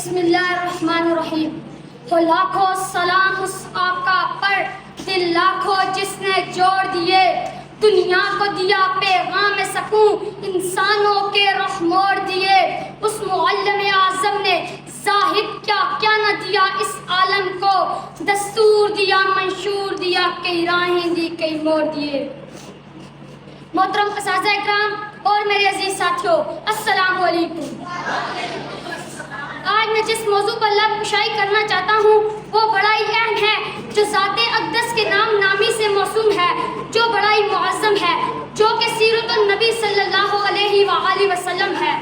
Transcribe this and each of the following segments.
بسم اللہ الرحمن الرحیم. ہو لاکھوں سلام اس آقا پر دل لاکھوں جس نے جوڑ دیے, دنیا کو دیا پیغام سکون انسانوں کے رخ موڑ دیے. اس معلم اعظم نے زاہد کیا کیا نہ دیا اس عالم کو, دستور دیا منشور دیا کئی راہیں دی کئی موڑ دیے. محترم اساتذہ اکرام اور میرے عزیز ساتھیوں, السلام علیکم. آج میں جس موضوع پر لب کشائی کرنا چاہتا ہوں وہ بڑا ہی اہم ہے, جو ذات اقدس کے نام نامی سے موسوم ہے, جو بڑا ہی معظم ہے, جو کہ سیرت النبی صلی اللہ علیہ وآلہ وسلم ہے.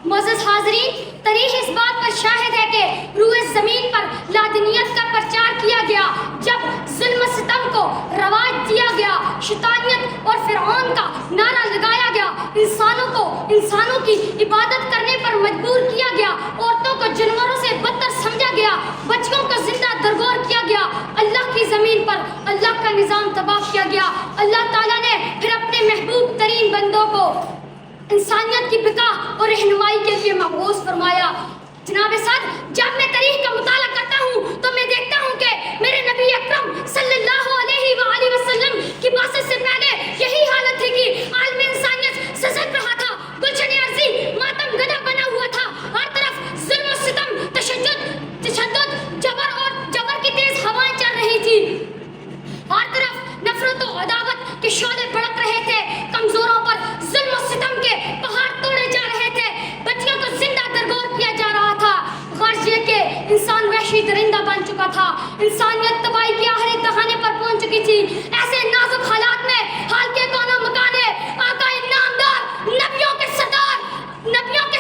معزز حاضرین, تاریخ اس بات پر شاہد ہے کہ روئے زمین پر لادینیت کا پرچار کیا گیا جب ظلم و ستم کو رواج دیا گیا, شیطانیت اور فرعون کا نعرہ لگایا گیا, انسانوں کی عبادت کرنے پر مجبور کیا گیا, عورتوں کو جانوروں سے بدتر سمجھا گیا, بچوں کو زندہ درگور کیا گیا, اللہ کی زمین پر اللہ کا نظام تباہ کیا گیا. اللہ تعالیٰ نے پھر اپنے محبوب ترین بندوں کو انسانیت کی بقا اور رہنمائی کے لیے مبعوث فرمایا. جناب صاحب, جب میں تاریخ کا مطالعہ کرتا ہوں تو میں دیکھتا ہوں کہ میرے نبی اکرم صلی اللہ علیہ وآلہ وسلم کی بعثت سے پہلے یہی حالت تھی کہ عالم انسانیت سسک رہا تھا, گلشن ارضی ماتم گدا بنا ہوا تھا, ہر طرف ظلم و ستم, تشدد, جبر کی تیز ہوائیں چل رہی تھی, ہر طرف نفرت و عداوت کے شعلے بھڑک رہے تھے, کمزوروں پر ظلم و ستم کے پہاڑ توڑے جا رہے تھے, بچیوں کو زندہ درگور کیا جا رہا تھا. غرض یہ کہ انسان وحشی درندہ بن چکا تھا, انسانیت تباہی کی آخری تہانے پر پہنچ چکی تھی. ایسے نازک حالات میں حال کے کونوں مکانے آقا نامدار, نبیوں کے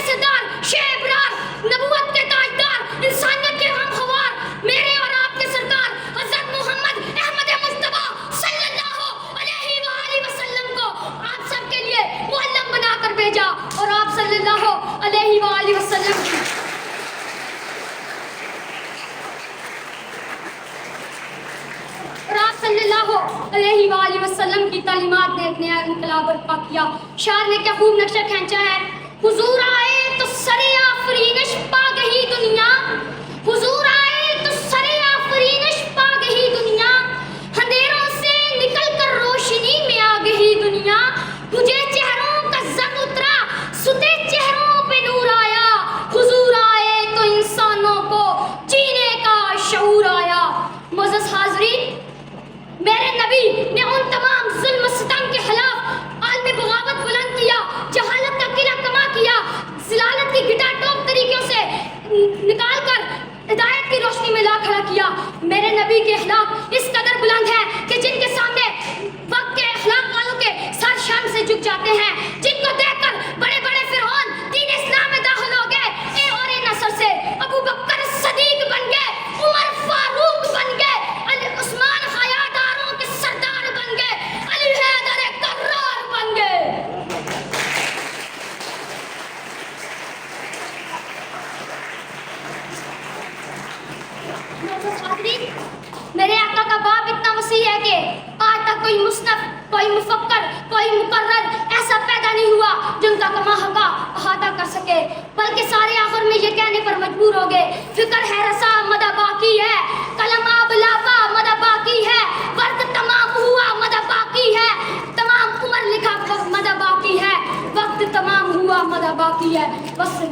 سردار, شہ ابرار, نبوت کے تاجدار, انسانیت کے غمخوار, میرے اور آپ کے سرکار حضرت محمد احمد مصطفیٰ صلی اللہ علیہ وآلہ وسلم کو آپ سب کے لیے معلم بنا کر بھیجا, اور آپ صلی اللہ علیہ وآلہ وسلم علیہ وآلہ وسلم کی تعلیمات نے ایک نیا انقلاب برپا کیا. شاعر نے کیا خوب نقشہ کھینچا ہے. حضور آئے تو سرے آفرینش پا گئی دنیا, حضور آئے تو سرے آفرینش پا گئی دنیا, اندھیروں سے نکل کر روشنی میں آ گئی دنیا, تجھے چہروں کا زب اترا ستے چہروں پہ نور آیا, حضور آئے تو انسانوں کو جینے کا شعور آیا. معزز حاضرین, میرے نبی نے ان تمام ظلم و ستم کے خلاف عالم بغاوت بلند کیا, جہالت کا قلعہ کما کیا, ضلالت کی گٹا ٹوپ طریقوں سے نکال کر ہدایت کی روشنی میں لا کھڑا کیا. میرے نبی کے اخلاق اس قدر بلند ہیں کہ جن کے سامنے وقت کے اخلاق والوں کے سر شرم سے جھک جاتے ہیں, جن کو دیکھ کر بڑے بڑے فرعون دین اسلام میں داخل ہو گئے, اے اور اے نصر سے ابو بکر صدیق بن گئے, عمر فاروق بن گئے, عثمان حیاداروں کے سردار بن گئے, علی حیدر کرار بن گئے. میرے آقا کا باب اتنا وسیع ہے کہ آج تک کوئی مصنف, کوئی مفکر, کوئی مقرر ایسا پیدا نہیں ہوا جو ان کا کما کا احاطہ کر سکے, بلکہ سارے آخر میں یہ کہنے پر مجبور ہو گئے, فکر ہے رسا مدہ باقی ہے, قلم آب لافا مدہ باقی ہے, ورد تمام ہوا مدہ باقی ہے, تمام عمر لکھا مدہ باقی ہے, وقت تمام ہوا مدہ باقی ہے. بس